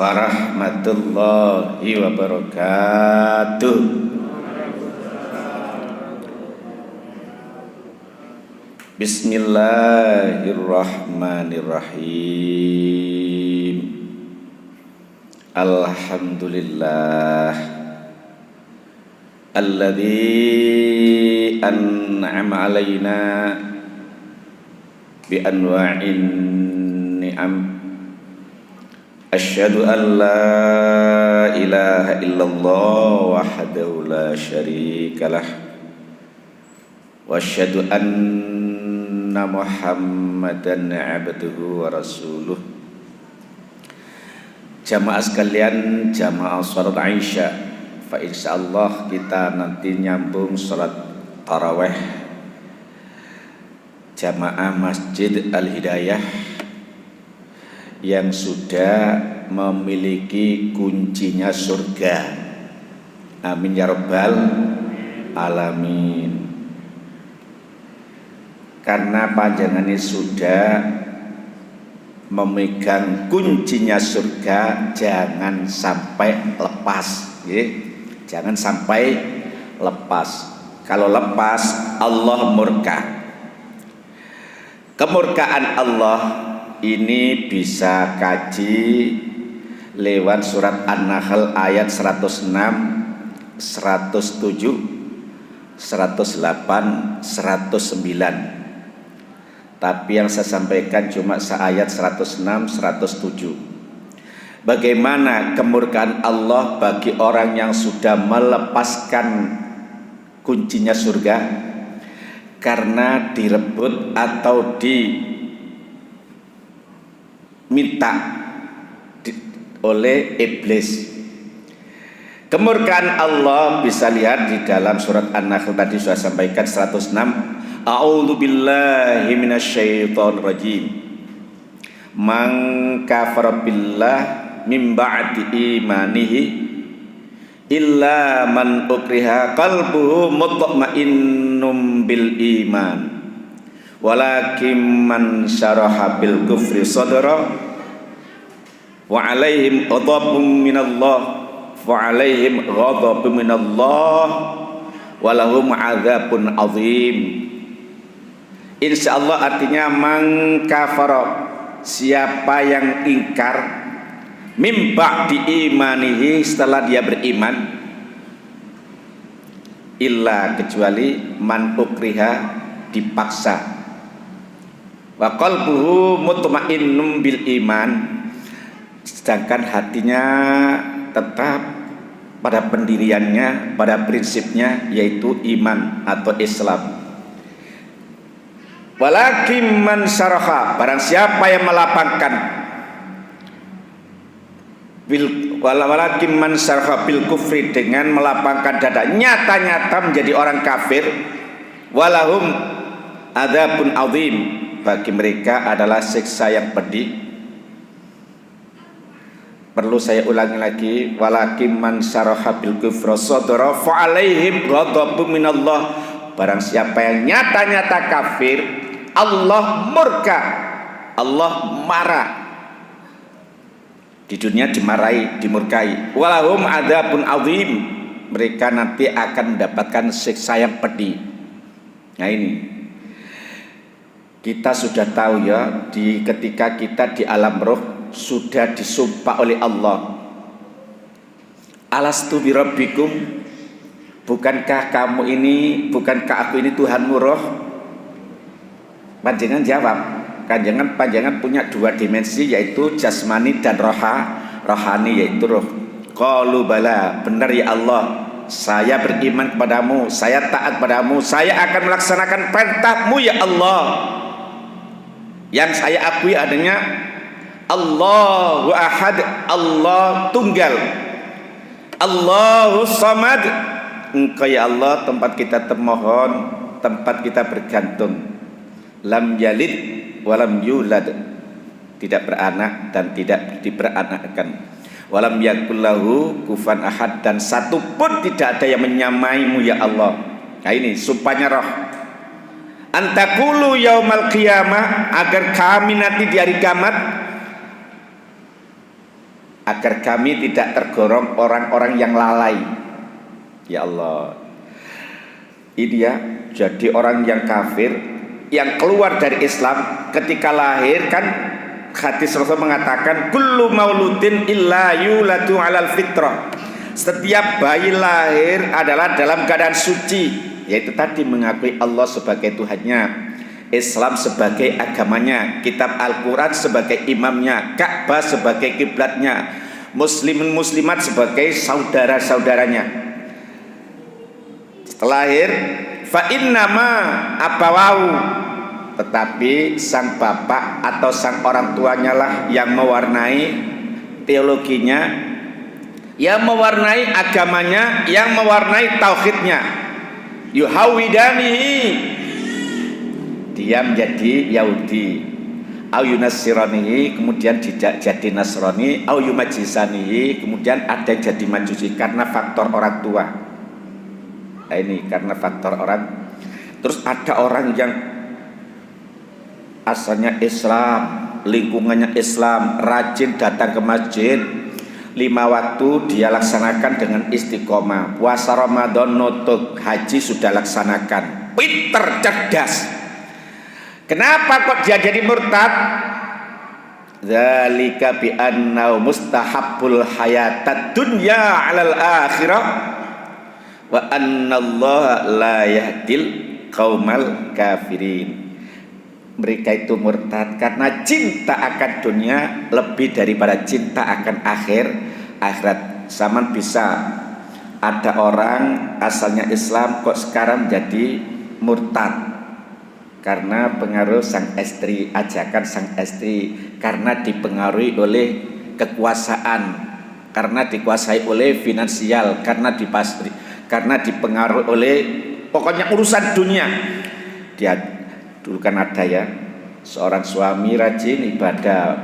warahmatullahi wabarakatuh. Bismillahirrahmanirrahim. Alhamdulillah alladzi an'ama alaina bi anwa'in ni'am. Asyhadu an la ilaha illallah wahdahu la syarikalah wa asyhadu anna Muhammadan abduhu wa rasuluh. Jamaah sekalian, jamaah salat Aisyah, fa insyaallah kita nanti nyambung salat tarawih jamaah Masjid Al-Hidayah yang sudah memiliki kuncinya surga. Amin ya rabbal alamin. Karena panjenengan sudah memegang kuncinya surga, jangan sampai lepas, ya. Jangan sampai lepas. Kalau lepas, Allah murka. Kemurkaan Allah ini bisa kaji lewat surat An-Nahl ayat 106, 107, 108, 109. Tapi yang saya sampaikan cuma seayat 106, 107. Bagaimana kemurkaan Allah bagi orang yang sudah melepaskan kuncinya surga karena direbut atau minta oleh iblis. Kemurkaan Allah bisa lihat di dalam surat An-Nahl tadi sudah sampaikan 106. A'udzu billahi minasyaitonir rajim. Man kafara billah min ba'di imanihi illa man ukriha qalbuhu mutma'innum bil iman. Walakin man syaraha bil kufri sadra wa alaihim ghadabun minallah wa alaihim ghadabun minallah wa lahum adzabun azim. Insyaallah artinya mangkafara, siapa yang ingkar mim ba'di imanihi, setelah dia beriman, illa kecuali man ukriha, dipaksa, wa qalbuhu mutmainnum bil iman, sedangkan hatinya tetap pada pendiriannya, pada prinsipnya, yaitu iman atau Islam. Walakin man syaraha, barang siapa yang melapangkan walakin man syaraha bil kufri, dengan melapangkan dada nyata-nyata menjadi orang kafir, walahum adzabun azim, bagi mereka adalah siksa yang pedih. Perlu saya ulangi lagi, walakin man syaraha bil kufri sadra fa alaihim ghadabun minallah, barang siapa yang nyata-nyata kafir, Allah murka, Allah marah. Di dunia dimarahi, dimurkai. Walahum adzabun azim, mereka nanti akan mendapatkan siksa yang pedih. Nah ini kita sudah tahu ya, ketika kita di alam roh sudah disumpah oleh Allah, alastu birabbikum, bukankah kamu ini, bukankah aku ini Tuhanmu roh? Panjenengan jawab, panjenengan punya dua dimensi, yaitu jasmani dan rohani, yaitu roh. Qalu bala, benar ya Allah, saya beriman kepadamu, saya taat padamu, saya akan melaksanakan perintahmu ya Allah. Yang saya akui adanya Allahu ahad, Allah tunggal, Allahu samad, Engkau ya Allah tempat kita termohon, tempat kita bergantung. Lam yalid walam yulad, tidak beranak dan tidak diberanakkan. Walam yakullahu kufan ahad, dan satu pun tidak ada yang menyamaimu ya Allah. Nah ini sumpahnya roh. Antakulu yaumal qiyamah, agar kami nanti di hari kiamat agar kami tidak tergolong orang-orang yang lalai. Ya Allah, ini ya, jadi orang yang kafir yang keluar dari Islam ketika lahir kan, hadis Rasul mengatakan kullu mauludin illa yuladu alal fitrah. Setiap bayi lahir adalah dalam keadaan suci, yaitu tadi mengakui Allah sebagai Tuhannya, Islam sebagai agamanya, kitab Al-Quran sebagai imamnya, Ka'bah sebagai kiblatnya, muslimin muslimat sebagai saudara-saudaranya. Setelah lahir, fa innama abawau, tetapi sang bapak atau sang orang tuanya lah yang mewarnai teologinya, yang mewarnai agamanya, yang mewarnai tauhidnya. Yuhawidanihi, dia menjadi Yahudi, au yunassiranihi, kemudian tidak jadi Nasrani, au yumajisanihi, kemudian ada yang jadi Majusi karena faktor orang tua. Nah, ini karena faktor orang. Terus ada orang yang asalnya Islam, lingkungannya Islam, rajin datang ke masjid, 5 waktu dia laksanakan dengan istiqomah, puasa Ramadan nutut, haji sudah laksanakan, pinter, cerdas. Kenapa kok dia jadi murtad? Dzalika bi annahu mustahabbul hayatad dunya 'alal akhirah wa annallaha la yahdil qaumal kafirin. Mereka itu murtad karena cinta akan dunia lebih daripada cinta akan akhirat. Zaman bisa ada orang asalnya Islam kok sekarang jadi murtad karena pengaruh sang istri, ajakan sang istri, karena dipengaruhi oleh kekuasaan, karena dikuasai oleh finansial, karena dipengaruhi oleh pokoknya urusan dunia. Dia dulu kan ada ya, seorang suami rajin ibadah,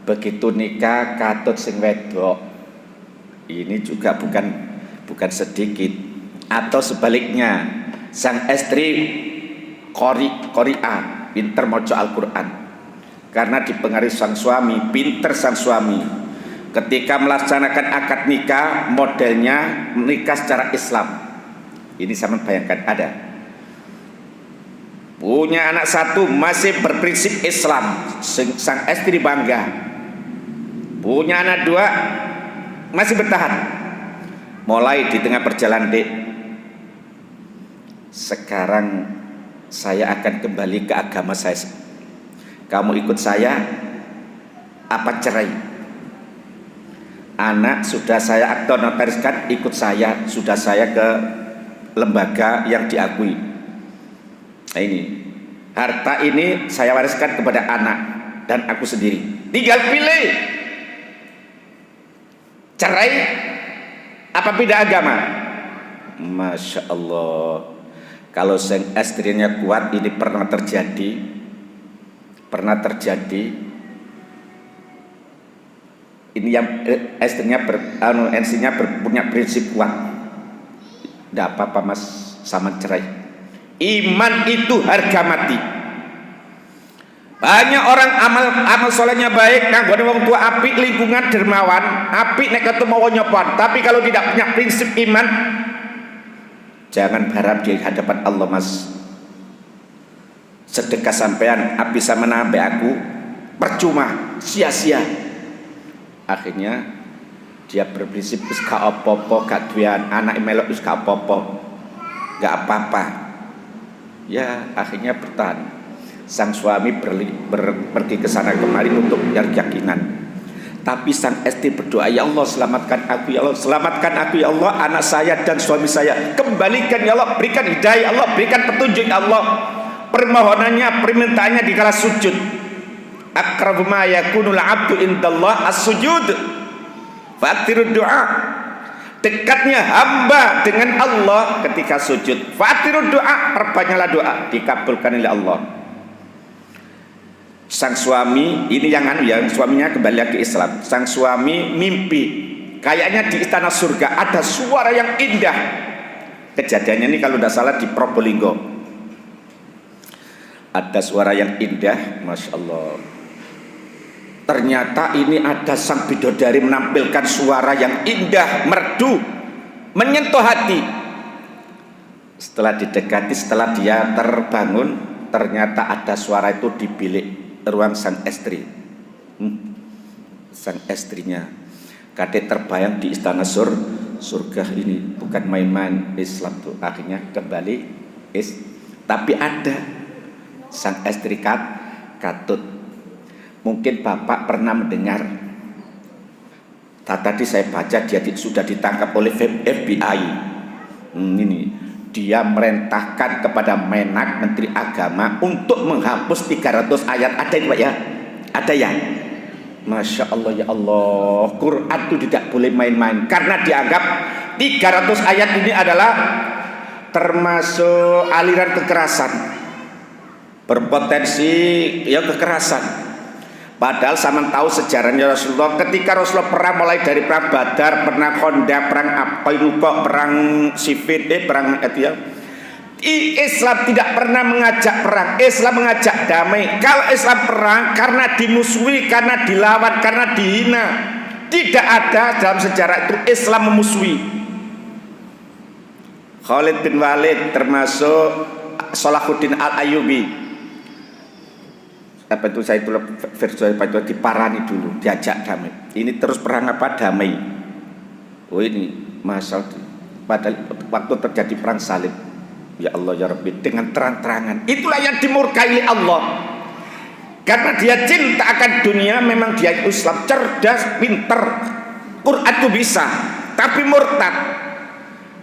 begitu nikah katut sing wedok. Ini juga bukan sedikit. Atau sebaliknya, sang istri qari'ah, pinter maca Al-Quran, karena dipengaruhi sang suami, pinter sang suami. Ketika melaksanakan akad nikah, modelnya menikah secara Islam. Ini sama bayangkan, ada punya anak satu masih berprinsip Islam, sang istri bangga. Punya anak 2 masih bertahan. Mulai di tengah perjalanan, Dek, sekarang saya akan kembali ke agama saya. Kamu ikut saya apa cerai? Anak sudah saya akte notariskan, ikut saya, sudah saya ke lembaga yang diakui. Nah, ini harta ini saya wariskan kepada anak dan aku sendiri. Tinggal pilih, cerai apa beda agama. Masya Allah, kalau sang istrinya kuat, ini pernah terjadi. Ini yang istrinya punya prinsip kuat. Tidak apa-apa mas, sama cerai. Iman itu harga mati. Banyak orang amal solehnya baik, nganggone wong tua apik, lingkungan dermawan, apik nek ketemu wong nyopan, tapi kalau tidak punya prinsip iman, jangan berharap di hadapan Allah mas. Sedekah sampean bisa menambah aku, percuma, sia-sia. Akhirnya dia berprinsip wis gak apa-apa, gak duwean anak melok wis gak apa-apa, gak apa-apa. Ya akhirnya bertahan. Sang suami pergi ke sana kemari untuk keyakinan. Tapi sang istri berdoa, ya Allah selamatkan aku, ya Allah selamatkan aku, ya Allah, anak saya dan suami saya kembalikan, ya Allah, berikan hidayah, ya Allah, berikan petunjuk, ya Allah. Permohonannya, permintaannya dikala sujud. Aqrabu ma yakunul abdu indallah as-sujud. Fa'tirud doa. Dekatnya hamba dengan Allah ketika sujud. Fa'tirud doa, perbanyaklah doa, dikabulkan oleh Allah. Sang suami ini yang suaminya kembali ke Islam. Sang suami mimpi kayaknya di istana surga ada suara yang indah. Kejadiannya ini kalau tidak salah di Probolinggo. Ada suara yang indah, masya Allah. Ternyata ini ada sang bidadari menampilkan suara yang indah, merdu, menyentuh hati. Setelah didekati, setelah dia terbangun, ternyata ada suara itu di bilik ruang sang istri. Sang istrinya kadek terbayang di istana surga ini bukan main-main. Islam tuh akhirnya kembali tapi ada sang istri katut. Mungkin Bapak pernah mendengar, tadi saya baca dia sudah ditangkap oleh FBI. Ini dia merintahkan kepada Menak, Menteri Agama, untuk menghapus 300 ayat. Ada itu Pak ya? Ada ya? Masya Allah, ya Allah, Quran itu tidak boleh main-main, karena dianggap 300 ayat ini adalah termasuk aliran kekerasan, berpotensi ya kekerasan. Padahal sama tahu sejarahnya Rasulullah, ketika Rasulullah perang, mulai dari perang Badar, perang Khandaq, perang Qainuqa, perang Siffin, perang itu ya. Islam tidak pernah mengajak perang, Islam mengajak damai. Kalau Islam perang karena dimusuhi, karena dilawan, karena dihina, tidak ada dalam sejarah itu Islam memusuhi. Khalid bin Walid termasuk Salahuddin Al-Ayyubi, apa itu saya itu versi apa itu diparani dulu, diajak damai. Ini terus perang apa damai. Oh ini masalah padahal waktu terjadi perang salib. Ya Allah ya Rabbi, dengan terang-terangan. Itulah yang dimurkai Allah. Karena dia cinta akan dunia, memang dia Islam, cerdas, pinter, Quran itu bisa, tapi murtad.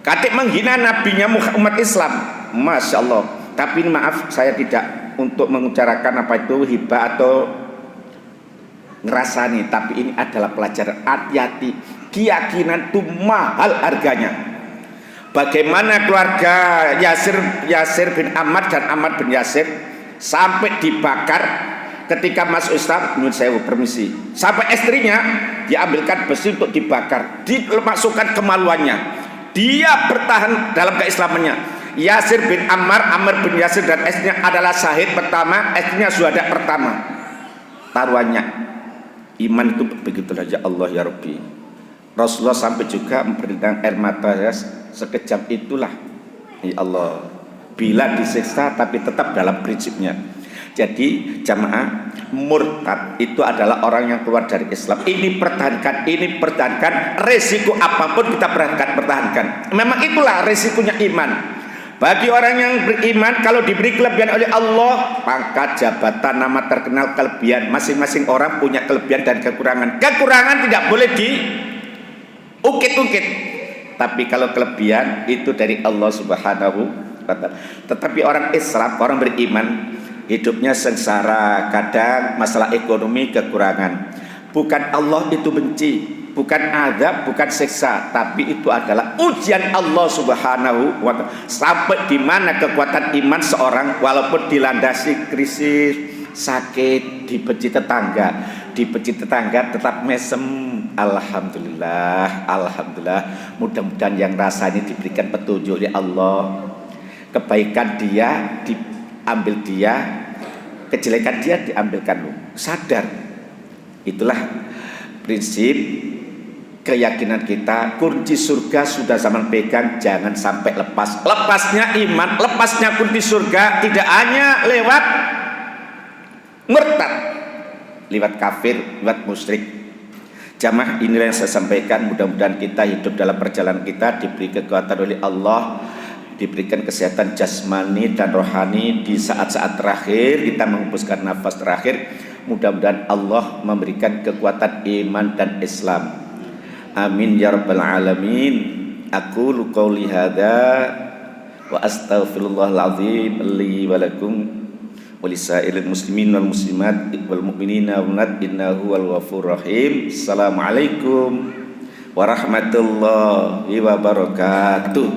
Katik menghina nabinya umat Islam. Masya Allah. Tapi maaf, saya tidak untuk mengucarakan apa itu hibah atau ngerasani, tapi ini adalah pelajaran. Hati-hati, keyakinan itu mahal harganya. Bagaimana keluarga Yasir bin Ammar dan Ammar bin Yasir sampai dibakar ketika masuk Islam. Menurut saya permisi, sampai istrinya diambilkan besi untuk dibakar, dimasukkan kemaluannya. Dia bertahan dalam keislamannya. Yasir bin Ammar, Ammar bin Yasir dan istrinya adalah syahid pertama, istrinya syuhada pertama. Taruhannya iman itu begitu saja. Allah ya Rabbi. Rasulullah sampai juga memperintahkan air mata ya, sekejap itulah. Ya Allah, bila disiksa tapi tetap dalam prinsipnya. Jadi jamaah, murtad itu adalah orang yang keluar dari Islam. Ini pertahankan, resiko apapun kita pertahankan. Memang itulah resikonya iman. Bagi orang yang beriman, kalau diberi kelebihan oleh Allah, pangkat, jabatan, nama terkenal, kelebihan, masing-masing orang punya kelebihan dan kekurangan. Kekurangan tidak boleh diungkit-ungkit. Tapi kalau kelebihan itu dari Allah Subhanahu wa Ta'ala. Tetapi orang Islam, orang beriman, hidupnya sengsara, kadang masalah ekonomi kekurangan. Bukan Allah itu benci, bukan azab, bukan siksa, tapi itu adalah ujian Allah Subhanahu wa Ta'ala. Sampai di mana kekuatan iman seorang walaupun dilandasi krisis, sakit, dibenci tetangga tetap mesem. Alhamdulillah, alhamdulillah. Mudah-mudahan yang rasanya diberikan petunjuk oleh Allah. Kebaikan dia diambil dia, kejelekan dia diambilkan lu. Sadar. Itulah prinsip keyakinan kita. Kunci surga sudah zaman pegang, jangan sampai lepas. Lepasnya iman, lepasnya kunci surga tidak hanya lewat murtad, lewat kafir, lewat musyrik. Jamaah, inilah yang saya sampaikan. Mudah-mudahan kita hidup dalam perjalanan kita diberi kekuatan oleh Allah, diberikan kesehatan jasmani dan rohani di saat-saat terakhir kita menghembuskan nafas terakhir. Mudah-mudahan Allah memberikan kekuatan iman dan Islam. Amin ya rabbal alamin. Aqulu qouli hadza wa astaghfirullahal azim li wa lakum wa lisairil muslimin wal muslimat wal mu'minina wal mu'minat innahu wal ghafurur rahim. Assalamualaikum warahmatullahi wabarakatuh.